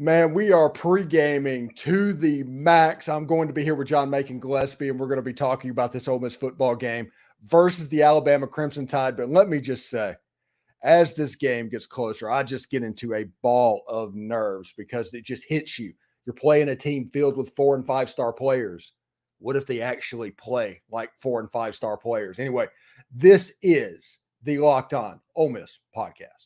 Man, we are pre-gaming to the max. I'm going to be here with John Macon Gillespie, and we're going to be talking about this Ole Miss football game versus the Alabama Crimson Tide. But let me just say, as this game gets closer, I just get into a ball of nerves because it just hits you. You're playing a team filled with 4- and 5-star players. What if they actually play like 4- and 5-star players? Anyway, this is the Locked On Ole Miss podcast.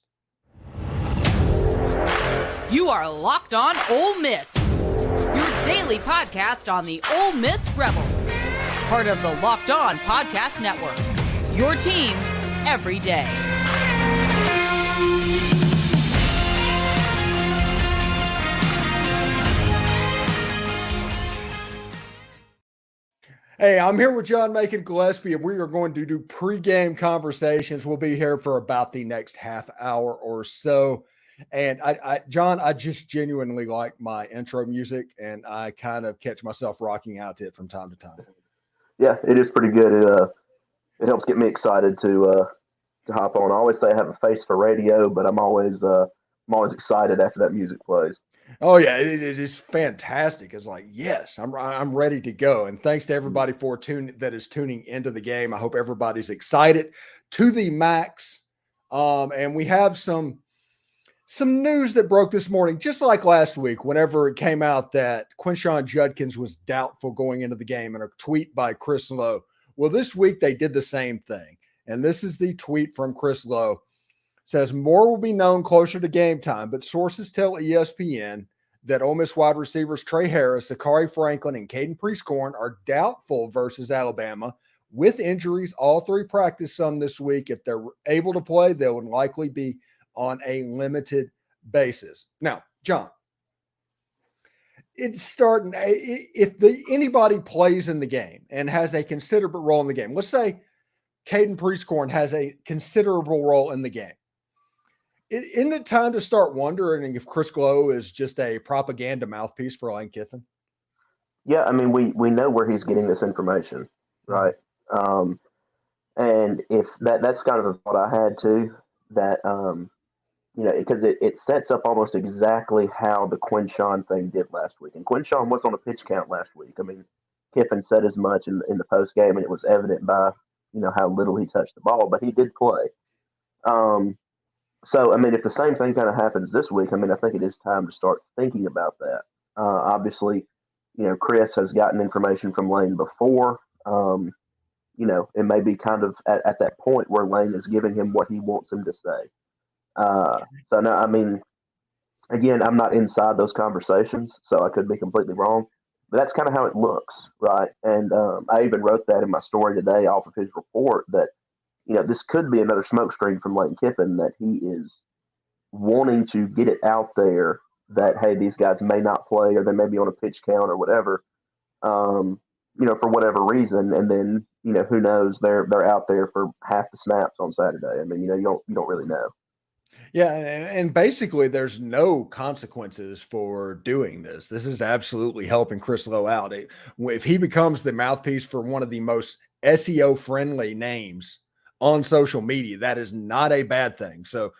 You are Locked On Ole Miss, your daily podcast on the Ole Miss Rebels, part of the Locked On Podcast Network, your team every day. Hey, I'm here with John Macon Gillespie, and we are going to do pregame conversations. We'll be here for about the next half hour or so. And John, I just genuinely like my intro music, and I kind of catch myself rocking out to it from time to time. Yeah, it is pretty good. It helps get me excited to hop on. I always say I have a face for radio, but I'm always excited after that music plays. Oh yeah, it is fantastic. It's like, yes, I'm ready to go. And thanks to everybody that is tuning into the game. I hope everybody's excited to the max. And we have some news that broke this morning, just like last week, whenever it came out that Quinshon Judkins was doubtful going into the game, and a tweet by Chris Lowe. Well, this week they did the same thing. And this is the tweet from Chris Lowe. It says, more will be known closer to game time, but sources tell ESPN that Ole Miss wide receivers Trey Harris, Zakhari Franklin, and Caden Prieskorn are doubtful versus Alabama with injuries. All three practice some this week. If they're able to play, they would likely be on a limited basis. Now, John, it's starting. If anybody plays in the game and has a considerable role in the game, let's say Caden Prieskorn has a considerable role in the game. Isn't it time to start wondering if Chris Lowe is just a propaganda mouthpiece for Lane Kiffin? Yeah, I mean, we know where he's getting this information, right? And if that's kind of the thought I had too, that because it sets up almost exactly how the Quinshon thing did last week. And Quinshon was on a pitch count last week. I mean, Kiffin said as much in the post game, and it was evident by how little he touched the ball, but he did play. So, I mean, if the same thing kind of happens this week, I mean, I think it is time to start thinking about that. Obviously, Chris has gotten information from Lane before. It may be kind of at that point where Lane is giving him what he wants him to say. So, no, I mean, again, I'm not inside those conversations, so I could be completely wrong. But that's kind of how it looks, right? And I even wrote that in my story today off of his report that, this could be another smokescreen from Lane Kiffin, that he is wanting to get it out there that, hey, these guys may not play, or they may be on a pitch count or whatever, for whatever reason. And then, who knows, they're out there for half the snaps on Saturday. I mean, you don't really know. Yeah, and basically there's no consequences for doing this. This is absolutely helping Chris Lowe out. If he becomes the mouthpiece for one of the most SEO-friendly names on social media, that is not a bad thing. So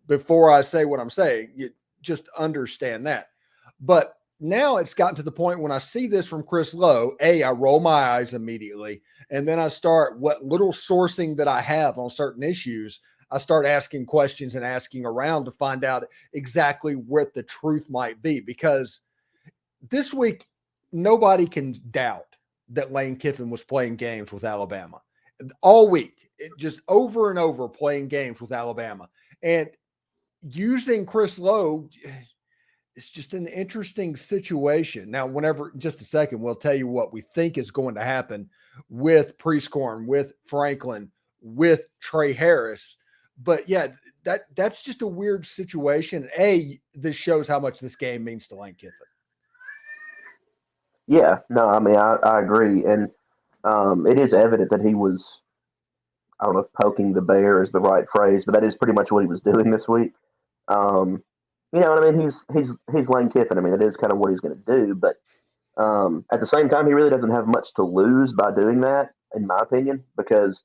before I say what I'm saying, you just understand that. But now it's gotten to the point when I see this from Chris Lowe, I roll my eyes immediately, and then I start what little sourcing that I have on certain issues. I start asking questions and asking around to find out exactly what the truth might be, because this week, nobody can doubt that Lane Kiffin was playing games with Alabama all week, just over and over playing games with Alabama, and using Chris Lowe. It's just an interesting situation. Now, just a second, we'll tell you what we think is going to happen with Prieskorn, with Franklin, with Trey Harris. But yeah, that's just a weird situation. This shows how much this game means to Lane Kiffin. Yeah, no, I mean, I agree. And it is evident that he was, I don't know if poking the bear is the right phrase, but that is pretty much what he was doing this week. I mean, he's Lane Kiffin. I mean, it is kind of what he's going to do. But at the same time, he really doesn't have much to lose by doing that, in my opinion, because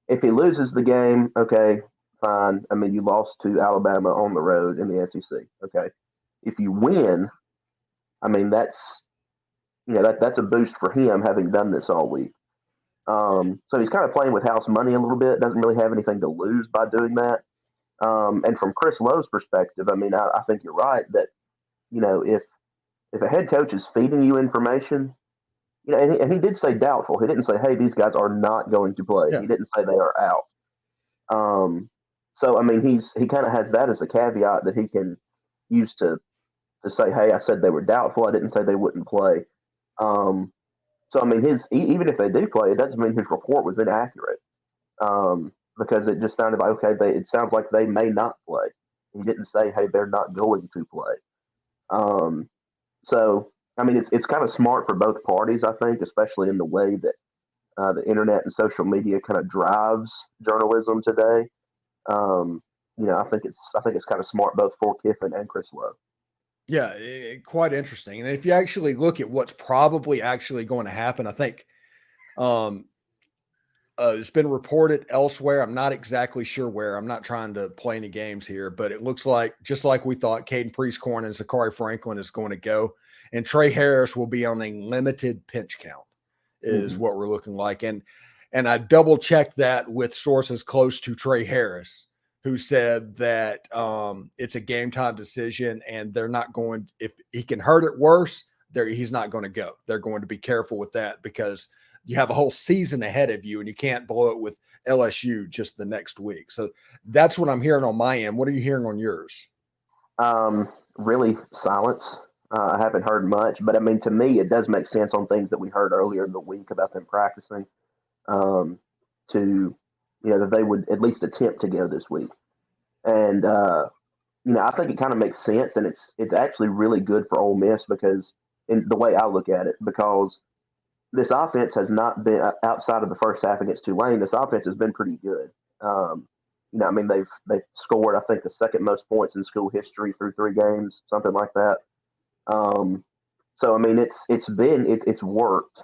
if he loses the game, okay, fine. I mean, you lost to Alabama on the road in the SEC, okay? if you win, I mean, that's that's a boost for him having done this all week. So he's kind of playing with house money a little bit. Doesn't really have anything to lose by doing that. And from Chris Lowe's perspective, I mean, I think you're right that if a head coach is feeding you information, and he did say doubtful. He didn't say, hey, these guys are not going to play. Yeah. He didn't say they are out. So I mean, he kind of has that as a caveat that he can use to say, hey, I said they were doubtful. I didn't say they wouldn't play. So I mean, even if they do play, it doesn't mean his report was inaccurate, because it just sounded like it sounds like they may not play. He didn't say, hey, they're not going to play. So I mean, it's kind of smart for both parties, I think, especially in the way that the internet and social media kind of drives journalism today. I think it's kind of smart both for Kiffin and Chris Lowe. Yeah, quite interesting. And if you actually look at what's probably actually going to happen, I think it's been reported elsewhere. I'm not exactly sure where. I'm not trying to play any games here, but it looks like, just like we thought, Caden Prieskorn and Zakhari Franklin is going to go, and Trey Harris will be on a limited pinch count, is what we're looking like. And I double checked that with sources close to Trey Harris, who said that it's a game time decision, and they're not going, if he can hurt it worse, he's not going to go. They're going to be careful with that because you have a whole season ahead of you and you can't blow it with LSU just the next week. So that's what I'm hearing on my end. What are you hearing on yours? Really silence. I haven't heard much, but I mean, to me, it does make sense on things that we heard earlier in the week about them practicing, that they would at least attempt to go this week. And, I think it kind of makes sense, and it's actually really good for Ole Miss because, in the way I look at it, because this offense has not been, outside of the first half against Tulane, this offense has been pretty good. I mean, they've scored, I think, the second most points in school history through 3 games, something like that. So I mean, it's worked,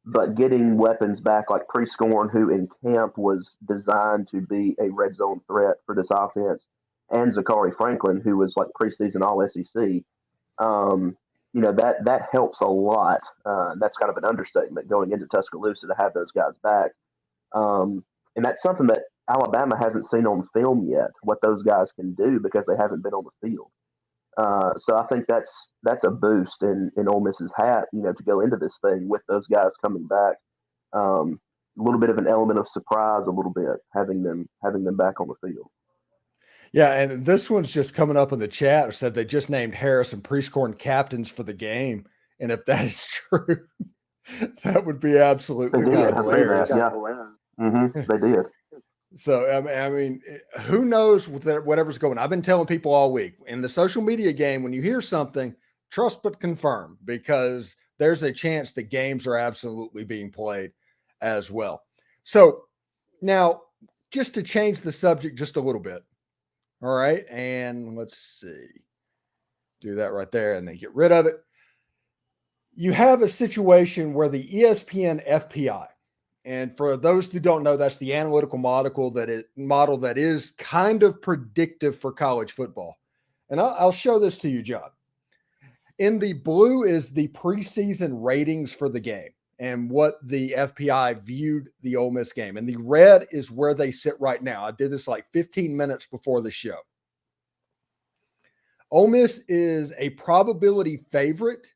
but getting weapons back like Prieskorn, who in camp was designed to be a red zone threat for this offense, and Zakhari Franklin, who was like preseason All SEC, that helps a lot. That's kind of an understatement going into Tuscaloosa to have those guys back. And that's something that Alabama hasn't seen on film yet, what those guys can do because they haven't been on the field. So I think that's a boost in Ole Miss's hat, to go into this thing with those guys coming back. A little bit of an element of surprise, a little bit having them back on the field. Yeah, and this one's just coming up in the chat. Said they just named Harris and Prieskorn captains for the game, and if that is true, that would be absolutely kind of hilarious. Yeah, they did. So, I mean, who knows whatever's going on. I've been telling people all week in the social media game, when you hear something, trust but confirm, because there's a chance that games are absolutely being played as well. So now, just to change the subject just a little bit. All right. And let's see. Do that right there and then get rid of it. You have a situation where the ESPN Fpi, and for those who don't know, that's the analytical model that is kind of predictive for college football. And I'll show this to you, John. In the blue is the preseason ratings for the game and what the Fpi viewed the Ole Miss game. And the red is where they sit right now. I did this like 15 minutes before the show. Ole Miss is a probability favorite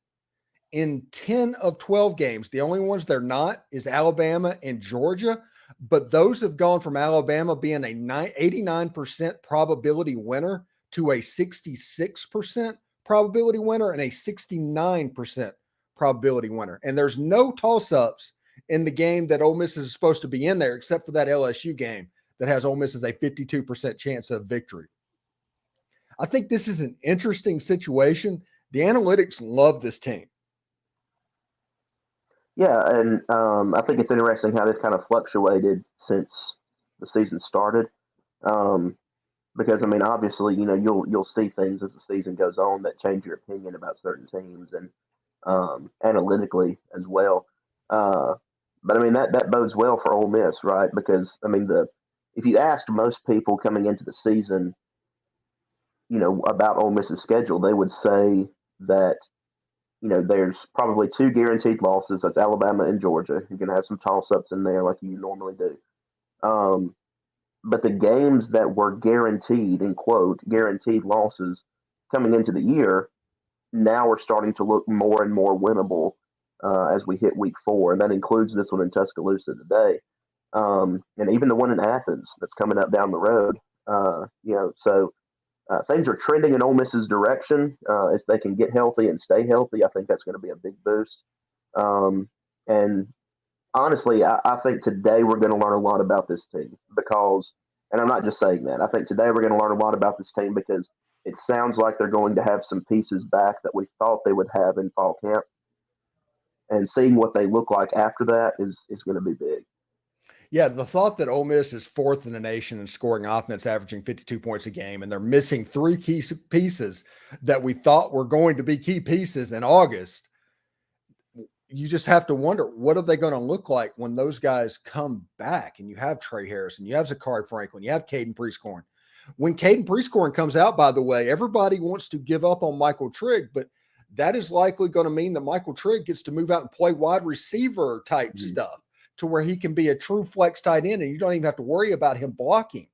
in 10 of 12 games. The only ones they're not is Alabama and Georgia, but those have gone from Alabama being a 89% probability winner to a 66% probability winner and a 69% probability winner. And there's no toss-ups in the game that Ole Miss is supposed to be in there, except for that LSU game that has Ole Miss as a 52% chance of victory. I think this is an interesting situation. The analytics love this team. Yeah, and I think it's interesting how this kind of fluctuated since the season started. Because I mean, obviously, you'll see things as the season goes on that change your opinion about certain teams, and analytically as well. But I mean, that bodes well for Ole Miss, right? Because I mean, if you asked most people coming into the season, about Ole Miss's schedule, they would say that, there's probably two guaranteed losses. That's Alabama and Georgia. You're going to have some toss-ups in there like you normally do. But the games that were guaranteed, in quote, guaranteed losses coming into the year, now are starting to look more and more winnable as we hit week 4. And that includes this one in Tuscaloosa today. And even the one in Athens that's coming up down the road. So things are trending in Ole Miss's direction. If they can get healthy and stay healthy, I think that's going to be a big boost. And honestly, I think today we're going to learn a lot about this team because, and I'm not just saying that, I think today we're going to learn a lot about this team because it sounds like they're going to have some pieces back that we thought they would have in fall camp. And seeing what they look like after that is going to be big. Yeah, the thought that Ole Miss is 4th in the nation in scoring offense, averaging 52 points a game, and they're missing 3 key pieces that we thought were going to be key pieces in August, you just have to wonder, what are they going to look like when those guys come back? And you have Trey Harrison, you have Zakhari Franklin, you have Caden Prieskorn. When Caden Prieskorn comes out, by the way, everybody wants to give up on Michael Trigg, but that is likely going to mean that Michael Trigg gets to move out and play wide receiver type stuff, to where he can be a true flex tight end and you don't even have to worry about him blocking.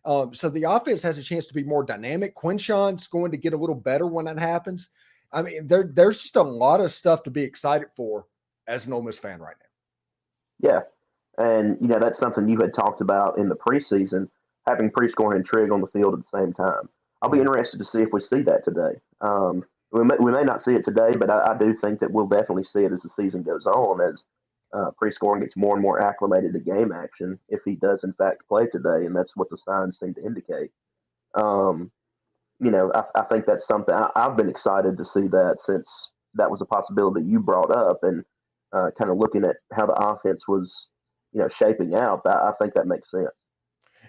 So the offense has a chance to be more dynamic. Quinshon's going to get a little better when that happens. I mean, there's just a lot of stuff to be excited for as an Ole Miss fan right now. Yeah. And, that's something you had talked about in the preseason, having Prieskorn and Trigg on the field at the same time. I'll be interested to see if we see that today. We may not see it today, but I do think that we'll definitely see it as the season goes on, as Prieskorn gets more and more acclimated to game action if he does, in fact, play today, and that's what the signs seem to indicate. I think that's something I've been excited to see that since that was a possibility you brought up, and kind of looking at how the offense was, shaping out. I think that makes sense.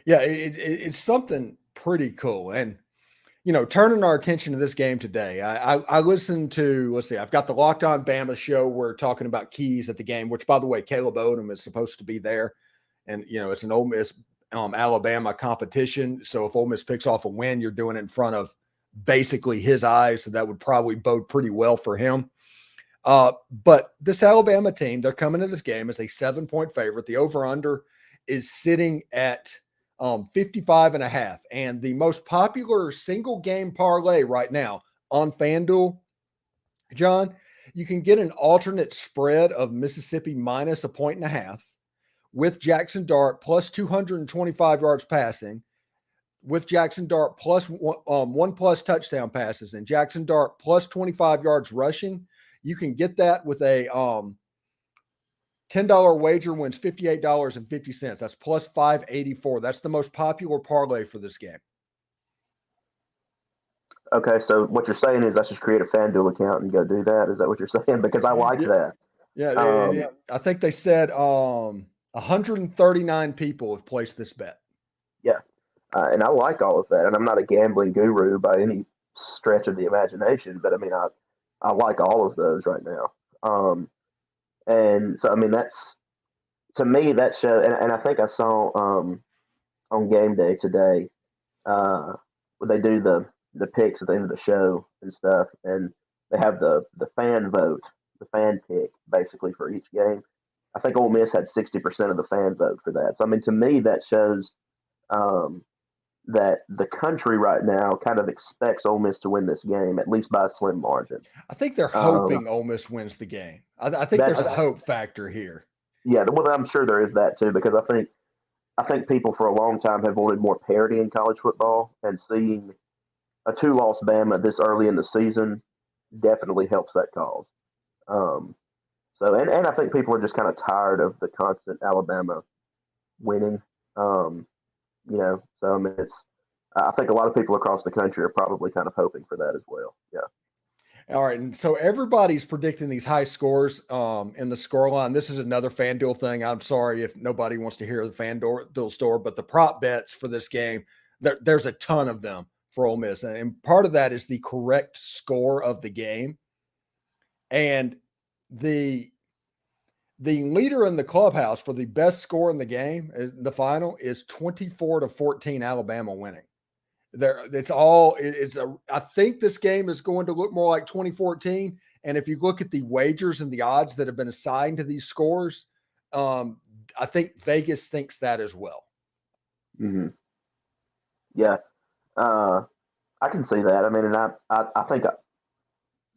Yeah, it's something pretty cool. And, turning our attention to this game today, I listened to, I've got the Locked On Bama show. We're talking about keys at the game, which, by the way, Caleb Odom is supposed to be there. And, it's an Ole Miss Alabama competition. So if Ole Miss picks off a win, you're doing it in front of basically his eyes. So that would probably bode pretty well for him. But this Alabama team, they're coming to this game as a 7-point favorite. The over-under is sitting at 55.5. And the most popular single game parlay right now on FanDuel, John, you can get an alternate spread of Mississippi minus 1.5 with Jaxson Dart plus 225 yards passing, with Jaxson Dart plus one plus touchdown passes, and Jaxson Dart plus 25 yards rushing. You can get that with a $10 wager wins $58.50. That's plus 584. That's the most popular parlay for this game. Okay, so what you're saying is I should create a FanDuel account and go do that? Is that what you're saying? Because I like that. Yeah, I think they said 139 people have placed this bet. Yeah, and I like all of that. And I'm not a gambling guru by any stretch of the imagination, but I mean, I like all of those right now. And so, I mean, that's, to me, that show, and I think I saw on game day today, where they do the picks at the end of the show and stuff, and they have the fan vote, the fan pick, basically, for each game. I think Ole Miss had 60% of the fan vote for that. So, I mean, to me, that shows that the country right now kind of expects Ole Miss to win this game, at least by a slim margin. I think they're hoping Ole Miss wins the game. I think there's a hope factor here. Yeah, well, I'm sure there is that too, because I think people for a long time have wanted more parity in college football, and seeing a 2-loss Bama this early in the season definitely helps that cause. So, and I think people are just kind of tired of the constant Alabama winning. So I mean, I think a lot of people across the country are probably kind of hoping for that as well. Yeah. All right, and so everybody's predicting these high scores in the scoreline. This is another FanDuel thing. I'm sorry if nobody wants to hear the FanDuel store, but the prop bets for this game, there's a ton of them for Ole Miss, and part of that is the correct score of the game. And the leader in the clubhouse for the best score in the game, the final, is 24-14 Alabama winning. I think this game is going to look more like 2014. And if you look at the wagers and the odds that have been assigned to these scores, I think Vegas thinks that as well. Mm-hmm. Yeah. I can see that. I mean, and I think,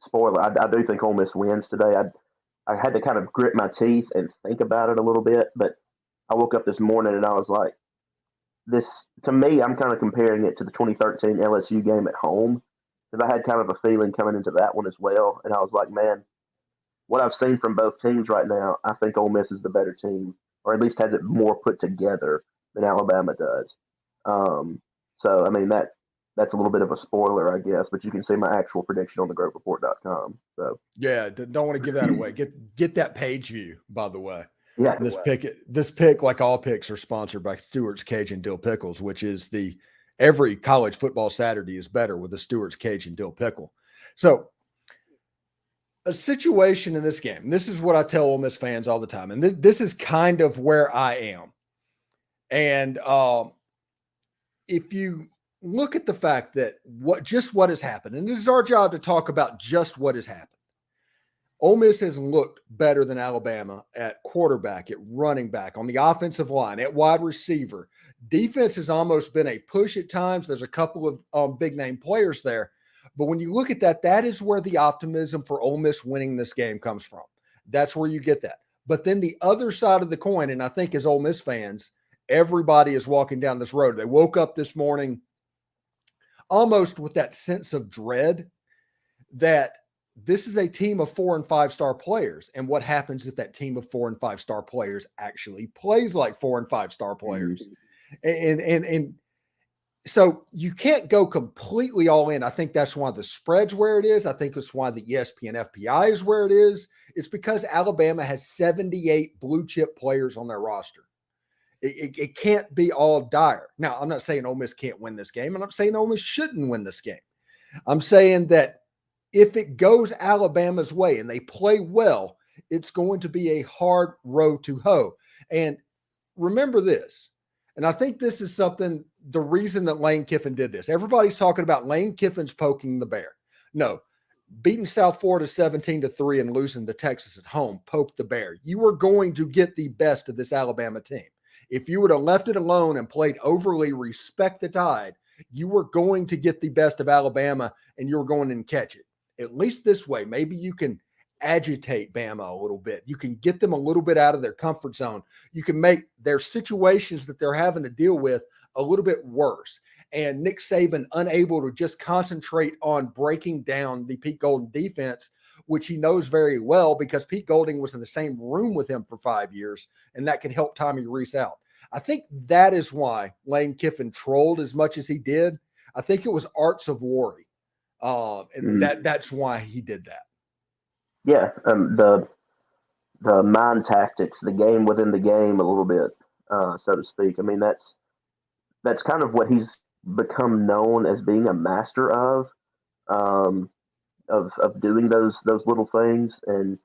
spoiler, I do think Ole Miss wins today. I had to kind of grit my teeth and think about it a little bit, but I woke up this morning and I was like, to me, I'm kind of comparing it to the 2013 LSU game at home, because I had kind of a feeling coming into that one as well. And I was like, man, what I've seen from both teams right now, I think Ole Miss is the better team, or at least has it more put together than Alabama does. So, I mean, that's a little bit of a spoiler, I guess, but you can see my actual prediction on thegropeport.com. So yeah, don't want to give that away. Get that page view, by the way. Yeah. This pick, like all picks, are sponsored by Stewart's Cajun Dill Pickles, which is every college football Saturday is better with a Stewart's Cajun Dill Pickle. So a situation in this game, this is what I tell Ole Miss fans all the time, and this is kind of where I am. And if you look at the fact that what has happened, and it is our job to talk about just what has happened. Ole Miss has looked better than Alabama at quarterback, at running back, on the offensive line, at wide receiver. Defense has almost been a push at times. There's a couple of big-name players there. But when you look at that, that is where the optimism for Ole Miss winning this game comes from. That's where you get that. But then the other side of the coin, and I think as Ole Miss fans, everybody is walking down this road. They woke up this morning almost with that sense of dread that this is a team of 4 and 5 star players. And what happens if that team of 4 and 5 star players actually plays like 4 and 5 star players? And so you can't go completely all in. I think that's why the spread's where it is. I think it's why the ESPN Fpi is where it is. It's because Alabama has 78 blue chip players on their roster. It can't be all dire. Now, I'm not saying Ole Miss can't win this game, and I'm saying Ole Miss shouldn't win this game. I'm saying that if it goes Alabama's way and they play well, it's going to be a hard row to hoe. And remember this, and I think this is something, the reason that Lane Kiffin did this. Everybody's talking about Lane Kiffin's poking the bear. No, beating South Florida 17-3 and losing to Texas at home poked the bear. You are going to get the best of this Alabama team. If you would have left it alone and played overly respect the tide, you were going to get the best of Alabama and you were going to catch it. At least this way, maybe you can agitate Bama a little bit. You can get them a little bit out of their comfort zone. You can make their situations that they're having to deal with a little bit worse. And Nick Saban unable to just concentrate on breaking down the Pete Golding defense, which he knows very well because Pete Golding was in the same room with him for 5 years, and that could help Tommy Rees out. I think that is why Lane Kiffin trolled as much as he did. I think it was arts of worry. And that's why he did that. Yeah, the mind tactics, the game within the game, a little bit, so to speak. I mean, that's kind of what he's become known as being a master of doing those little things. And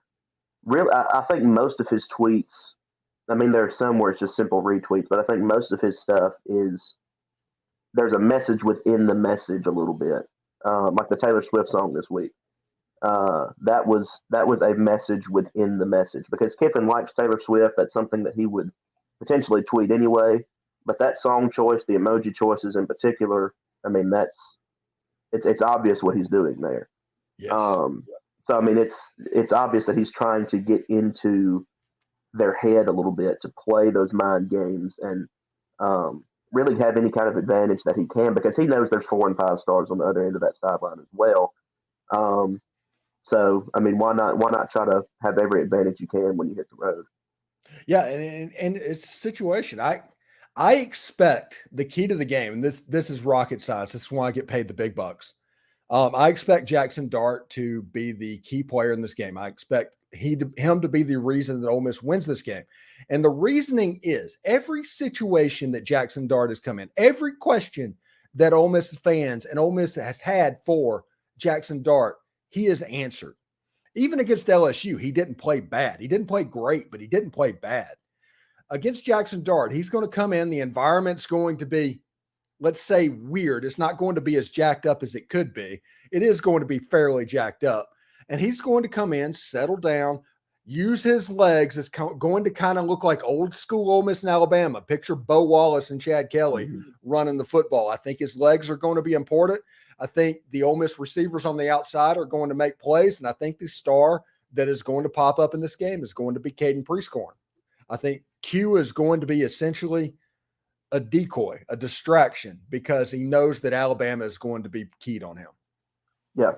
really, I think most of his tweets, I mean, there are some where it's just simple retweets, but I think most of his stuff there's a message within the message a little bit. Like the Taylor Swift song this week. That was a message within the message, because Kiffin likes Taylor Swift. That's something that he would potentially tweet anyway. But that song choice, the emoji choices in particular, I mean, it's obvious what he's doing there. Yes. So I mean, it's obvious that he's trying to get into their head a little bit, to play those mind games and really have any kind of advantage that he can, because he knows there's 4 and 5 stars on the other end of that sideline as well. So I mean, why not try to have every advantage you can when you hit the road? Yeah, and it's a situation. I expect the key to the game, and this is rocket science. This is why I get paid the big bucks. I expect Jaxson Dart to be the key player in this game. I expect him to be the reason that Ole Miss wins this game. And the reasoning is every situation that Jaxson Dart has come in, every question that Ole Miss fans and Ole Miss has had for Jaxson Dart, he has answered. Even against LSU, he didn't play bad. He didn't play great, but he didn't play bad. Against Jaxson Dart, he's going to come in. The environment's going to be, let's say, weird. It's not going to be as jacked up as it could be. It is going to be fairly jacked up. And he's going to come in, settle down, use his legs. It's going to kind of look like old school Ole Miss and Alabama. Picture Bo Wallace and Chad Kelly running the football. I think his legs are going to be important. I think the Ole Miss receivers on the outside are going to make plays. And I think the star that is going to pop up in this game is going to be Caden Prieskorn. I think Q is going to be essentially a decoy, a distraction, because he knows that Alabama is going to be keyed on him. Yeah.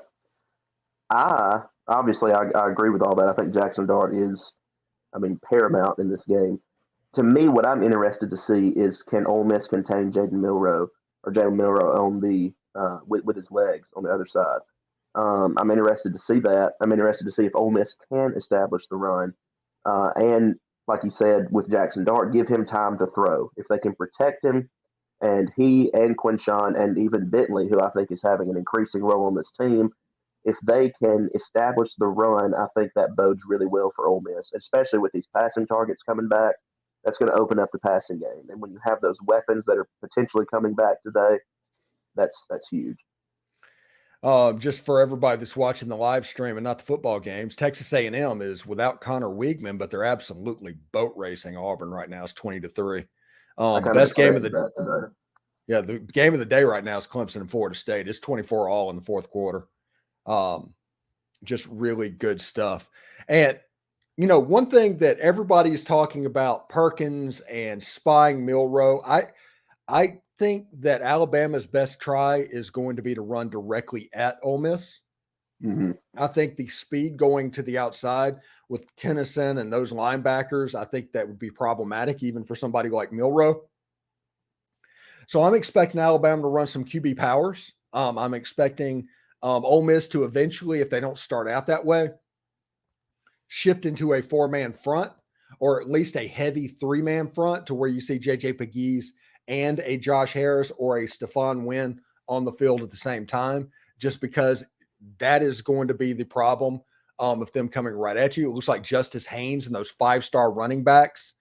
I agree with all that. I think Jaxson Dart is, paramount in this game. To me, what I'm interested to see is, can Ole Miss contain Jalen Milroe on the with his legs on the other side. I'm interested to see that. I'm interested to see if Ole Miss can establish the run, and like you said with Jaxson Dart, give him time to throw. If they can protect him, and he and Quinshawn and even Bentley, who I think is having an increasing role on this team, if they can establish the run, I think that bodes really well for Ole Miss, especially with these passing targets coming back. That's going to open up the passing game. And when you have those weapons that are potentially coming back today, that's huge. Just for everybody that's watching the live stream and not the football games, Texas A&M is without Connor Weigman, but they're absolutely boat racing Auburn right now. It's 20-3. Best game of the day. Yeah, the game of the day right now is Clemson and Florida State. It's 24 all in the fourth quarter. Just really good stuff. And, one thing that everybody is talking about, Perkins and spying Milroe, I think that Alabama's best try is going to be to run directly at Ole Miss. Mm-hmm. I think the speed going to the outside with Tennyson and those linebackers, I think that would be problematic even for somebody like Milroe. So I'm expecting Alabama to run some QB powers. I'm expecting Ole Miss to eventually, if they don't start out that way, shift into a 4-man front, or at least a heavy 3-man front, to where you see J.J. Pegues and a Josh Harris or a Stephon Wynn on the field at the same time, just because that is going to be the problem of them coming right at you. It looks like Justice Haynes and those 5-star running backs.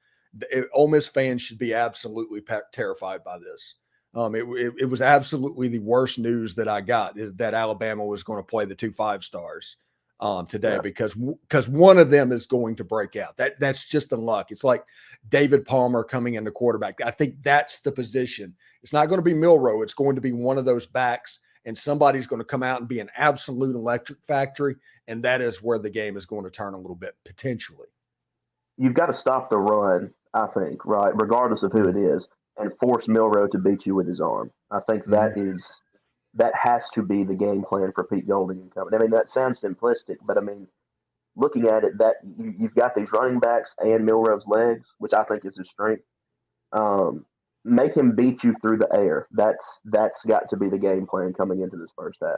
Ole Miss fans should be absolutely terrified by this. It was absolutely the worst news that I got, is that Alabama was going to play the 2 5-stars today, because one of them is going to break out. That's just the luck. It's like David Palmer coming into quarterback. I think that's the position. It's not going to be Milroe. It's going to be one of those backs, and somebody's going to come out and be an absolute electric factory, and that is where the game is going to turn a little bit potentially. You've got to stop the run, I think, right, regardless of who it is, and force Milroe to beat you with his arm. I think that has to be the game plan for Pete Golding and company. That sounds simplistic, but looking at it, that you've got these running backs and Milroe's legs, which I think is his strength. Make him beat you through the air. That's got to be the game plan coming into this first half.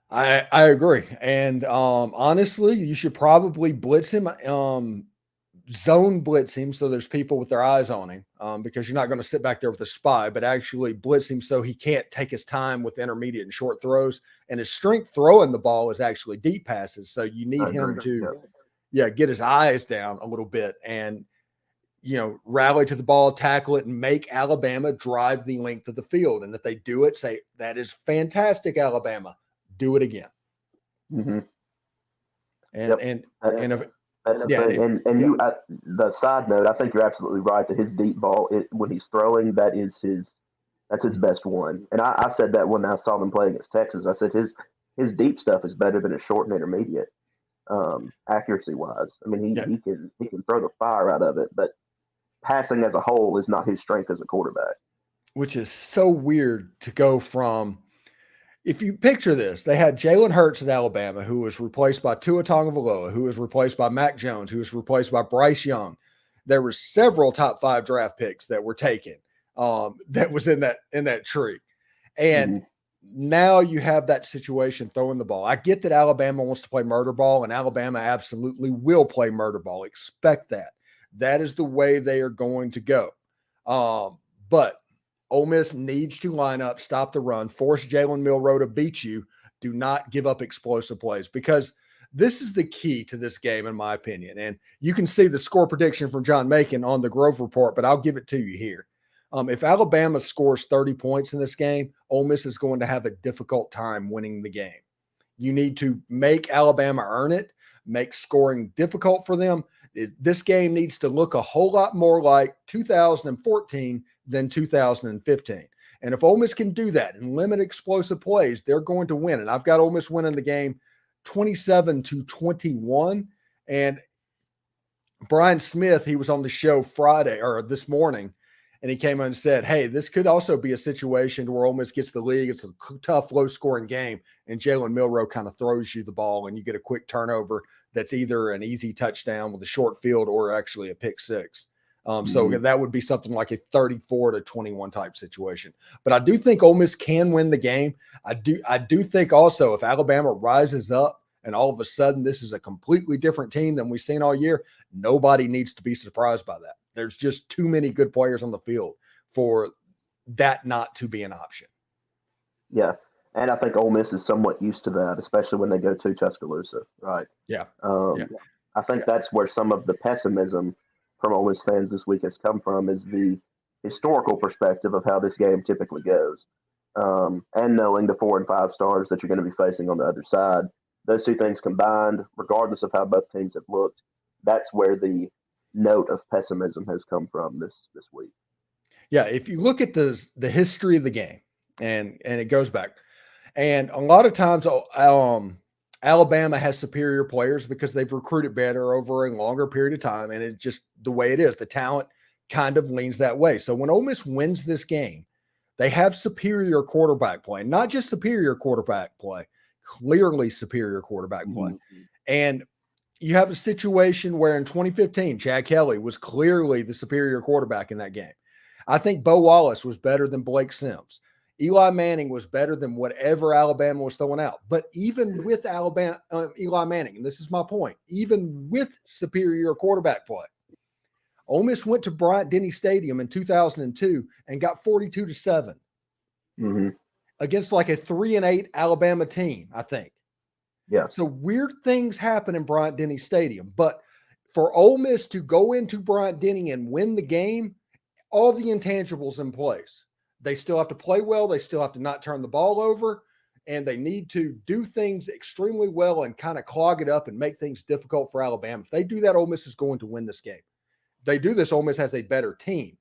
I agree. And honestly, you should probably blitz him, zone blitz him, so there's people with their eyes on him, because you're not going to sit back there with a spy, but actually blitz him so he can't take his time with intermediate and short throws. And his strength throwing the ball is actually deep passes. So you need him to get his eyes down a little bit and, rally to the ball, tackle it, and make Alabama drive the length of the field. And if they do it, say, that is fantastic, Alabama. Do it again. Mm-hmm. And if the side note, I think you're absolutely right that his deep ball, when he's throwing, that's his best one. And I said that when I saw them play against Texas. I said his deep stuff is better than his short and intermediate, accuracy wise. He can throw the fire out of it, but passing as a whole is not his strength as a quarterback. Which is so weird to go from. If you picture this, they had Jalen Hurts at Alabama, who was replaced by Tua Tagovailoa, who was replaced by Mac Jones, who was replaced by Bryce Young. There were several top 5 draft picks that were taken that was in that tree. And now you have that situation throwing the ball. I get that Alabama wants to play murder ball, and Alabama absolutely will play murder ball. Expect that. That is the way they are going to go. But Ole Miss needs to line up, stop the run, force Jalen Milroe to beat you. Do not give up explosive plays, because this is the key to this game, in my opinion. And you can see the score prediction from John Macon on the Grove Report, but I'll give it to you here. If Alabama scores 30 points in this game, Ole Miss is going to have a difficult time winning the game. You need to make Alabama earn it, make scoring difficult for them. This game needs to look a whole lot more like 2014 than 2015. And if Ole Miss can do that and limit explosive plays, they're going to win. And I've got Ole Miss winning the game 27-21. And Brian Smith, he was on the show Friday or this morning, and he came on and said, hey, this could also be a situation where Ole Miss gets the lead. It's a tough, low-scoring game, and Jalen Milroe kind of throws you the ball, and you get a quick turnover that's either an easy touchdown with a short field or actually a pick six. So that would be something like a 34-21 type situation. But I do think Ole Miss can win the game. I do think also if Alabama rises up and all of a sudden this is a completely different team than we've seen all year, nobody needs to be surprised by that. There's just too many good players on the field for that not to be an option. Yeah, and I think Ole Miss is somewhat used to that, especially when they go to Tuscaloosa, right? Yeah. I think that's where some of the pessimism from Ole Miss fans this week has come from, is the historical perspective of how this game typically goes. And knowing the 4 and 5 stars that you're going to be facing on the other side. Those two things combined, regardless of how both teams have looked, that's where the note of pessimism has come from this week. Yeah, if you look at the history of the game, and it goes back, and a lot of times Alabama has superior players because they've recruited better over a longer period of time, and it's just the way it is. The talent kind of leans that way. So when Ole Miss wins this game, they have superior quarterback play, not just superior quarterback play, clearly superior quarterback play. Mm-hmm. And you have a situation where in 2015, Chad Kelly was clearly the superior quarterback in that game. I think Bo Wallace was better than Blake Sims. Eli Manning was better than whatever Alabama was throwing out. But even with Eli Manning, and this is my point, even with superior quarterback play, Ole Miss went to Bryant-Denny Stadium in 2002 and got 42-7 against like a 3-8 Alabama team, I think. Yeah. So weird things happen in Bryant-Denny Stadium. But for Ole Miss to go into Bryant-Denny and win the game, all the intangibles in place. They still have to play well. They still have to not turn the ball over. And they need to do things extremely well and kind of clog it up and make things difficult for Alabama. If they do that, Ole Miss is going to win this game. If they do this, Ole Miss has a better team.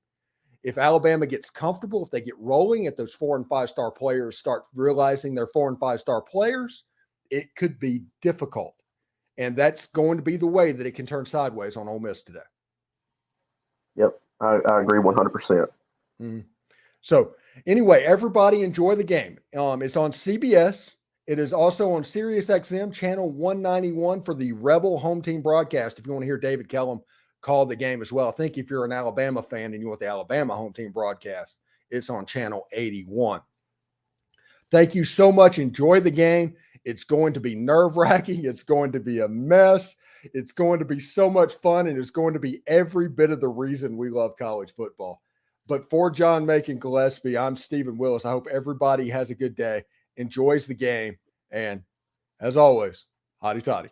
If Alabama gets comfortable, if they get rolling, if those 4 and 5 star players start realizing they're 4 and 5 star players, it could be difficult. And that's going to be the way that it can turn sideways on Ole Miss today. Yep, I agree 100%. Mm-hmm. So anyway, everybody enjoy the game. It's on CBS. It is also on SiriusXM channel 191 for the Rebel home team broadcast. If you want to hear David Kellum call the game as well, I think if you're an Alabama fan and you want the Alabama home team broadcast, it's on channel 81. Thank you so much. Enjoy the game. It's going to be nerve-wracking. It's going to be a mess. It's going to be so much fun, and it's going to be every bit of the reason we love college football. But for John Macon Gillespie, I'm Stephen Willis. I hope everybody has a good day, enjoys the game, and as always, hotty toddy.